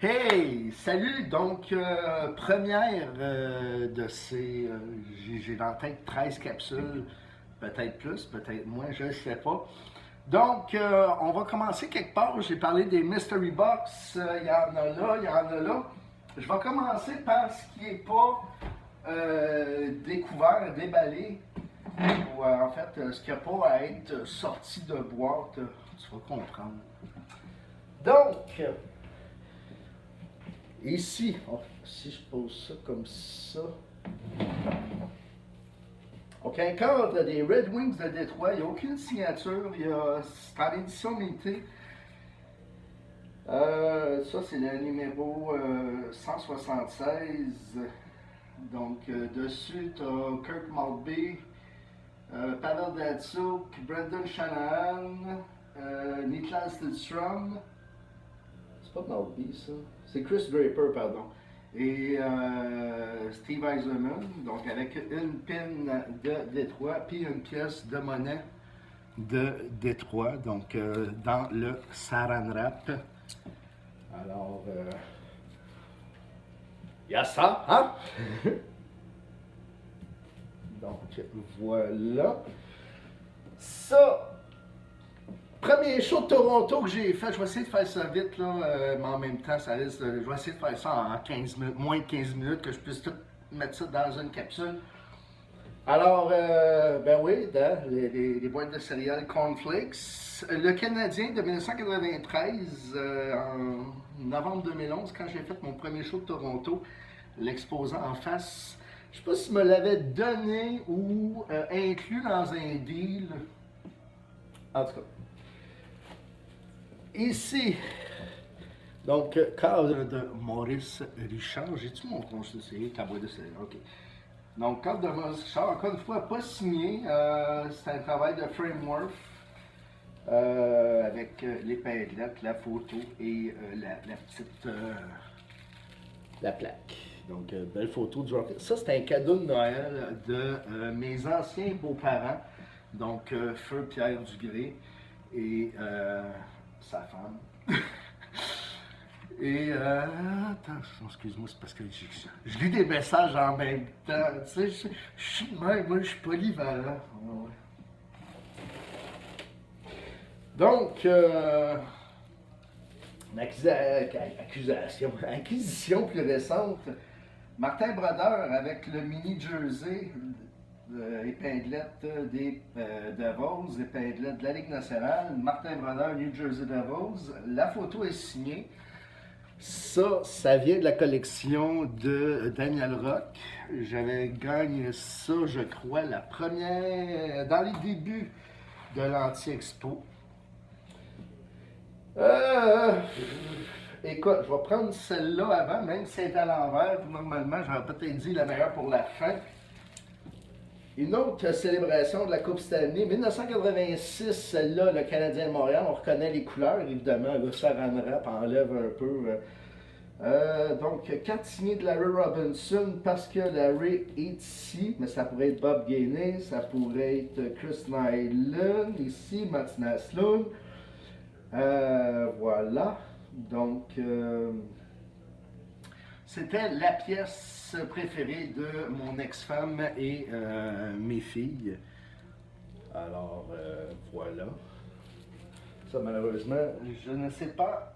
Hey, salut! Donc, première de ces. J'ai dans la tête 13 capsules, peut-être plus, peut-être moins, je ne sais pas. Donc, on va commencer quelque part. J'ai parlé des Mystery Box, il y en a là, il y en a là. Je vais commencer par ce qui n'est pas découvert, déballé, ou en fait, ce qui n'a pas à être sorti de boîte. Tu vas comprendre. Donc, ici, si je pose ça comme ça. OK, un cadre des Red Wings de Détroit, il n'y a aucune signature, c'est en édition limitée. Ça, c'est le numéro 176. Donc, dessus, tu as Kirk Maltby, Pavel Datsyuk, Brendan Shanahan, Niklas Lidstrom. C'est pas Maltby, ça. C'est Chris Draper, pardon. Et Steve Eisenman, donc avec une pin de Détroit, puis une pièce de monnaie de Détroit, donc dans le Saran Wrap. Alors, il y a ça, hein? Donc, voilà. Ça, premier show de Toronto que j'ai fait, je vais essayer de faire ça vite, là, mais en même temps, ça risque je vais essayer de faire ça en 15 minutes, moins de 15 minutes, que je puisse tout mettre ça dans une capsule. Alors, ben oui, les boîtes de céréales Cornflakes. Le Canadien de 1993, en novembre 2011, quand j'ai fait mon premier show de Toronto, l'exposant en face, je ne sais pas s'il me l'avait donné ou inclus dans un deal. En tout cas. Ici, donc, cadre de Maurice Richard. J'ai-tu mon conseiller? Ta boîte de céréales, ok. Donc, cadre de Maurice Richard, encore une fois, pas signé. C'est un travail de framework avec l'épinglette, la photo et la petite la plaque. Donc, belle photo du rocket. Ça, c'est un cadeau de Noël de mes anciens beaux-parents. Donc, Feu Pierre Dugré et sa femme. Et, attends, excuse-moi, c'est parce que je lis des messages en même temps. Tu sais, je suis même, moi, je suis polyvalent. Ouais. Donc, acquisition plus récente. Martin Brodeur avec le mini jersey, épinglette des Devils, épinglette de la Ligue nationale. Martin Brodeur, New Jersey Devils. La photo est signée. Ça vient de la collection de Daniel Rock. J'avais gagné ça, je crois, la première, dans les débuts de l'Anti-Expo. Écoute, je vais prendre celle-là avant, même si elle est à l'envers. Normalement, j'aurais peut-être dit la meilleure pour la fin. Une autre célébration de la Coupe Stanley, 1986, celle-là, le Canadien de Montréal, on reconnaît les couleurs, évidemment, le Saran Wrap enlève un peu. Donc, carte signée de Larry Robinson, parce que Larry est ici, mais ça pourrait être Bob Gainey, ça pourrait être Chris Nyland, ici, Martin Aslund. Voilà, donc, c'était la pièce préférée de mon ex-femme et mes filles. Alors, voilà. Ça, malheureusement, je ne sais pas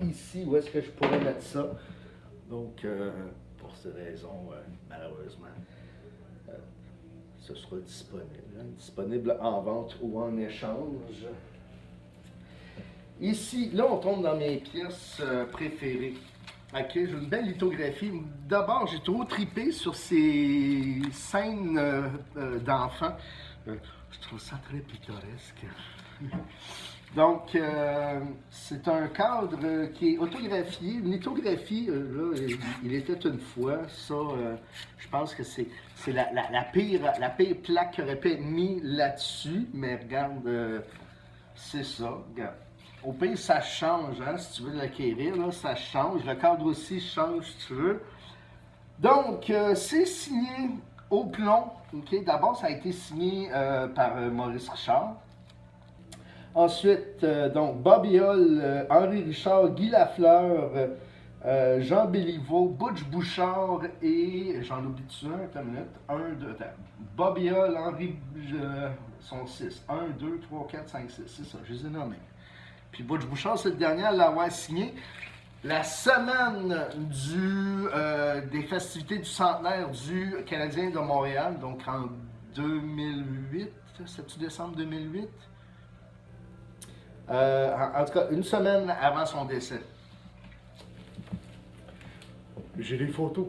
ici où est-ce que je pourrais mettre ça. Donc, pour ces raisons, malheureusement, ce sera disponible. Hein, disponible en vente ou en échange. Ici, là, on tombe dans mes pièces préférées. Ok, j'ai une belle lithographie. D'abord, j'ai trop tripé sur ces scènes d'enfants. Je trouve ça très pittoresque. Donc, c'est un cadre qui est autographié. Une lithographie, là, il était une fois. Ça, je pense que c'est la pire plaque qui aurait pu être mise là-dessus. Mais regarde, c'est ça. Regarde. Au pire, ça change, hein, si tu veux l'acquérir, là, ça change. Le cadre aussi change, si tu veux. Donc, c'est signé au plomb. Okay? D'abord, ça a été signé par Maurice Richard. Ensuite, donc, Bobby Hull, Henri Richard, Guy Lafleur, Jean Béliveau, Butch Bouchard et, j'en oublie-tu un, attends une minute, 1, 2, attends. Bobby Hull, Henri, sont 6. 1, 2, 3, 4, 5, 6, c'est ça, je les ai nommés. Puis Butch Bouchard, c'est le dernier à l'avoir signé. La semaine des festivités du centenaire du Canadien de Montréal, donc en 2008, c'est-tu décembre 2008? En tout cas, une semaine avant son décès. J'ai des photos.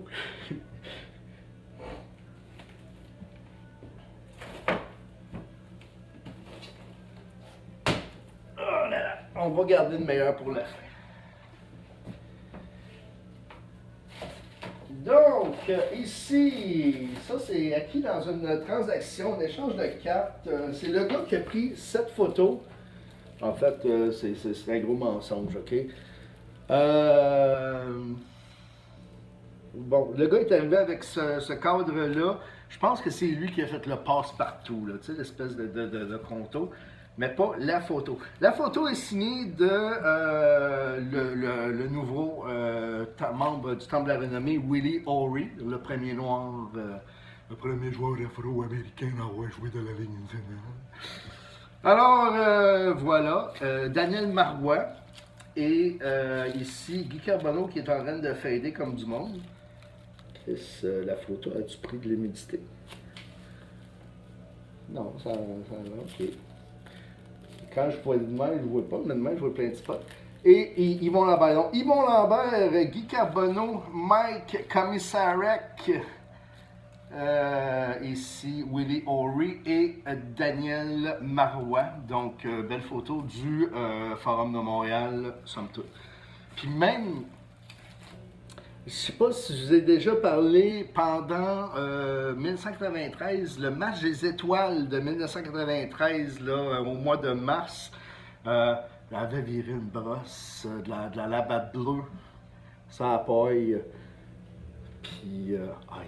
Oh là là. On va garder le meilleur pour la fin. Donc, ici, ça c'est acquis dans une transaction, un échange de cartes. C'est le gars qui a pris cette photo. En fait, c'est un gros mensonge, OK? Bon, le gars est arrivé avec ce cadre-là. Je pense que c'est lui qui a fait le passe-partout, tu sais, l'espèce de conto, mais pas la photo. La photo est signée de le nouveau membre du Temple de la Renommée, Willie O'Ree, le premier noir, le premier joueur afro-américain à avoir joué de la Ligue nationale. Alors, voilà, Daniel Marois et ici Guy Carbonneau qui est en train de fader comme du monde. La photo a-tu pris de l'humidité? Non, ça va, ok. Quand je vois de main, je ne vois pas, mais de main, je vois plein de spots. Et Yvon Lambert. Donc, Yvon Lambert, Guy Carbonneau, Mike Commissarek, ici Willie O'Ree et Daniel Marois. Donc, belle photo du Forum de Montréal, somme toute. Puis même, je ne sais pas si je vous ai déjà parlé pendant 1993, le match des étoiles de 1993, là, au mois de mars, j'avais viré une brosse de la labade bleue, sans paille. Puis,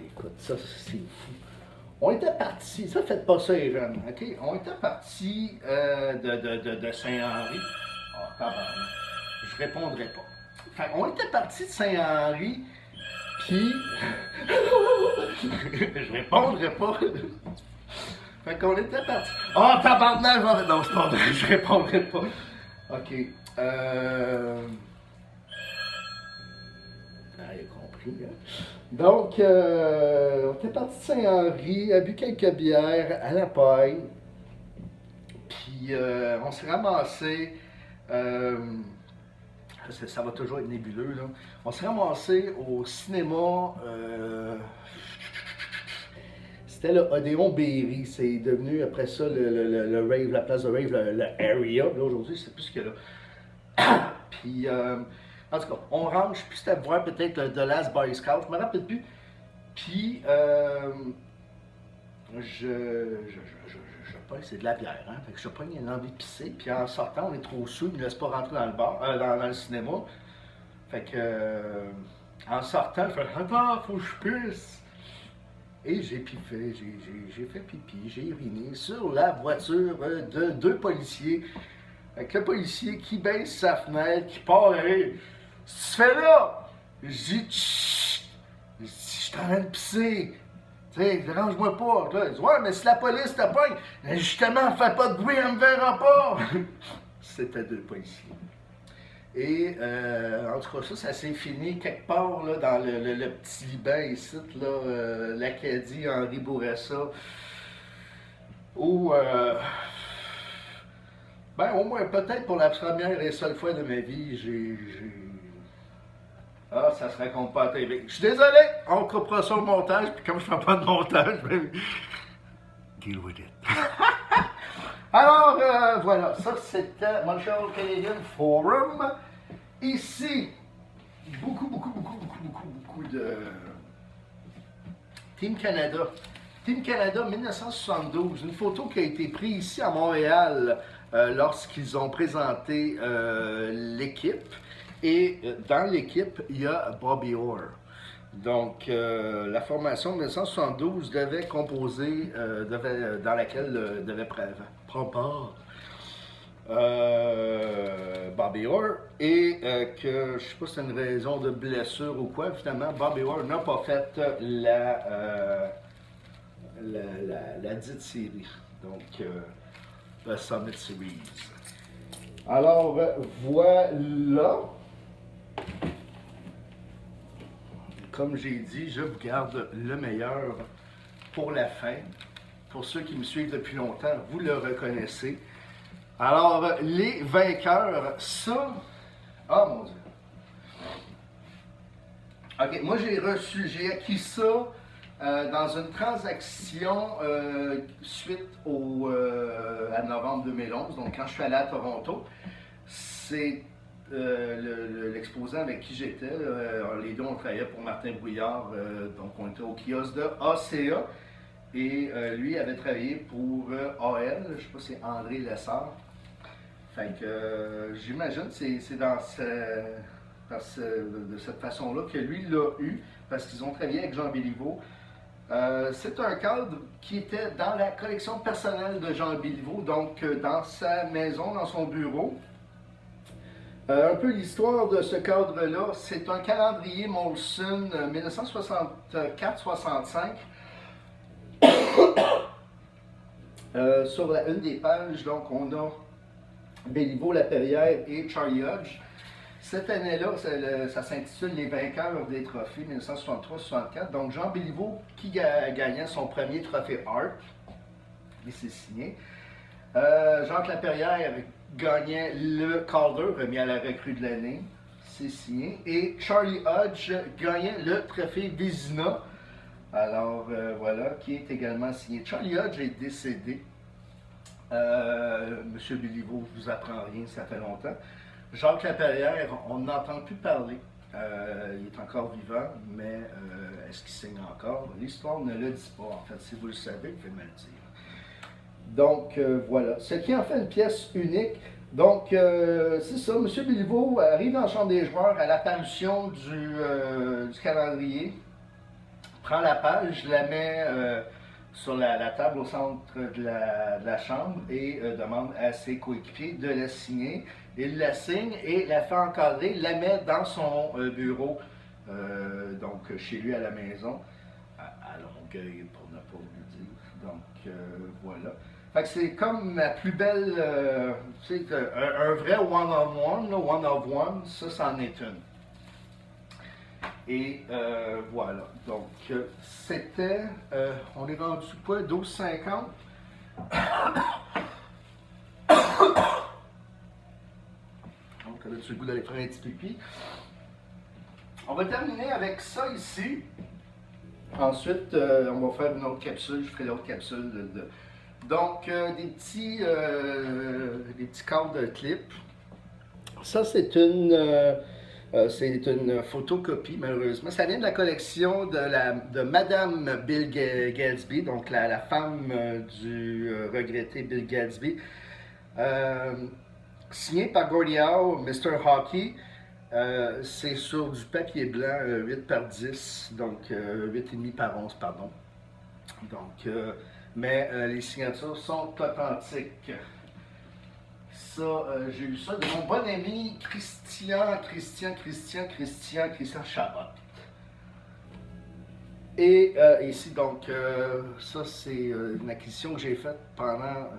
écoute, ça c'est fou. On était partis, ça faites pas ça les jeunes, ok? On était partis de Saint-Henri. Oh, tabarnak, je répondrai pas. Fait on était partis de Saint-Henri, puis je répondrai pas. Fait qu'on était partis. Oh, tabarnak, non, c'est pas vrai, je répondrai pas. Ok. J'ai compris, hein? Donc, on était parti de Saint-Henri, a bu quelques bières à la paille, puis on s'est ramassé. Ça va toujours être nébuleux, là. On s'est ramassé au cinéma. C'était le Odéon Berry. C'est devenu après ça le Rave, la place de Rave, le Area. Là, aujourd'hui, c'est plus ce qu'il y a là. Puis, en tout cas, on range. Puis c'était voir peut-être The Last Boy Scout. Je me rappelle plus. Puis, c'est de la bière, hein? Fait que je pogne une envie de pisser, puis en sortant, on est trop sous, ils ne laissent pas rentrer dans le bar, dans le cinéma. Fait que, en sortant, je fais « Attends, faut que je pisse! » Et j'ai piffé, j'ai fait pipi, j'ai uriné sur la voiture de 2 policiers. Avec le policier qui baisse sa fenêtre, qui part, « Hey, qu'est-ce que tu fais là? » Je dis « Chut! » Je suis en train de pisser. Tu sais, dérange-moi pas. Là, il dit, ouais, mais si la police te pogne, justement, fais pas de bruit, elle me verra pas. C'était 2 policiers. Et, en tout cas, ça s'est fini quelque part, là, dans le petit Liban, ici, là, l'Acadie, Henri Bourassa, où, ben, au moins, peut-être pour la première et seule fois de ma vie, Ah, ça se raconte pas à TV. Je suis désolé, on coupera ça au montage, puis comme je fais pas de montage, ben... Deal with it. Alors, voilà, ça c'était Montreal Canadian Forum. Ici, beaucoup de Team Canada. Team Canada 1972, une photo qui a été prise ici à Montréal lorsqu'ils ont présenté l'équipe. Et dans l'équipe, il y a Bobby Orr. Donc, la formation de 1972 devait composer, dans laquelle devait prendre part Bobby Orr, et que je ne sais pas si c'est une raison de blessure ou quoi, finalement, Bobby Orr n'a pas fait la dite série, donc la Summit Series. Alors, voilà. Comme j'ai dit, je vous garde le meilleur pour la fin. Pour ceux qui me suivent depuis longtemps, vous le reconnaissez. Alors, les vainqueurs, ça... Ah, mon Dieu. OK, moi, j'ai acquis ça dans une transaction suite à novembre 2011, donc quand je suis allé à Toronto. C'est l'exposant avec qui j'étais. Les deux, on travaillait pour Martin Brouillard, donc on était au kiosque de ACA. Et lui avait travaillé pour AL, je ne sais pas si c'est André Lessard. Fait que j'imagine que c'est de cette façon-là que lui l'a eu, parce qu'ils ont travaillé avec Jean Béliveau. C'est un cadre qui était dans la collection personnelle de Jean Béliveau, donc dans sa maison, dans son bureau. Un peu l'histoire de ce cadre-là, c'est un calendrier Molson 1964-65. Sur une des pages, donc on a Béliveau, Laperrière et Charlie Hodge. Cette année-là, ça s'intitule Les vainqueurs des trophées 1963-64. Donc Jean Béliveau qui gagnait son premier trophée Hart, et c'est signé. Jacques Laperrière gagnait le Calder, remis à la recrue de l'année, c'est signé. Et Charlie Hodge gagnait le trophée Vézina. Alors voilà, qui est également signé. Charlie Hodge est décédé. Monsieur Béliveau, je vous apprends rien, ça fait longtemps. Jacques Laperrière, on n'entend plus parler. Il est encore vivant, mais est-ce qu'il signe encore? L'histoire ne le dit pas, en fait. Si vous le savez, vous pouvez me le dire. Donc voilà, ce qui en fait une pièce unique. Donc c'est ça, M. Béliveau arrive dans la chambre des joueurs à l'apparition du calendrier, prend la page, la met sur la table au centre de la chambre et demande à ses coéquipiers de la signer. Il la signe et la fait encadrer, la met dans son bureau, donc chez lui à la maison, à Longueuil pour ne pas le dire. Donc voilà. Fait que c'est comme ma plus belle, tu sais, un vrai one-on-one, one-of-one, ça c'en est une. Et voilà, donc c'était, on est rendu quoi, 12,50? Donc, on a-tu le goût d'aller faire un petit pipi? On va terminer avec ça ici. Ensuite, on va faire une autre capsule, je ferai l'autre capsule Donc, des petits cadres de clip. Ça, c'est une photocopie, malheureusement. Ça vient de la collection de Madame Bill Gadsby, donc la femme du regretté Bill Gadsby. Signé par Gordie Howe, Mr. Hockey. C'est sur du papier blanc 8 par 10, donc 8,5 par 11, pardon. Donc, mais les signatures sont authentiques. Ça, j'ai eu ça de mon bon ami Christian Chabot. Et ici, donc, ça, c'est une acquisition que j'ai faite pendant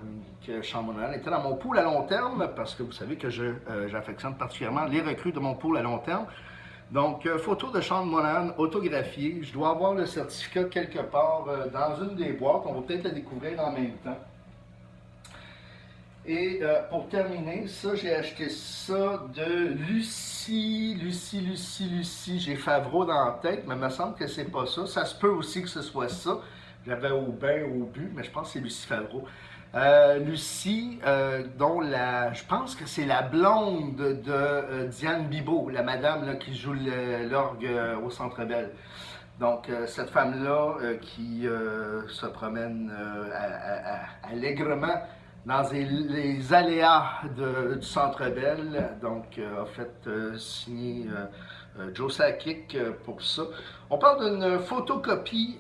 que Sean Monahan était dans mon pool à long terme, parce que vous savez que j'affectionne particulièrement les recrues de mon pool à long terme. Donc, photo de Sean Monahan autographiée. Je dois avoir le certificat quelque part dans une des boîtes. On va peut-être la découvrir en même temps. Et pour terminer, ça, j'ai acheté ça de Lucie. J'ai Favreau dans la tête, mais il me semble que c'est pas ça. Ça se peut aussi que ce soit ça. J'avais au bain, au but, mais je pense que c'est Lucie Favreau. Lucie, dont je pense que c'est la blonde de Diane Bibeau, la madame là, qui joue l'orgue au Centre Bell. Donc, cette femme-là qui se promène allègrement dans les aléas du Centre Bell, donc a fait signer Joe Sakic pour ça. On parle d'une photocopie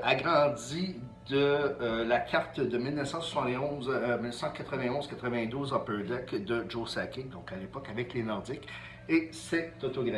agrandie de la carte de 1991-92 Upper Deck de Joe Sakic, donc à l'époque avec les Nordiques, et c'est autographié.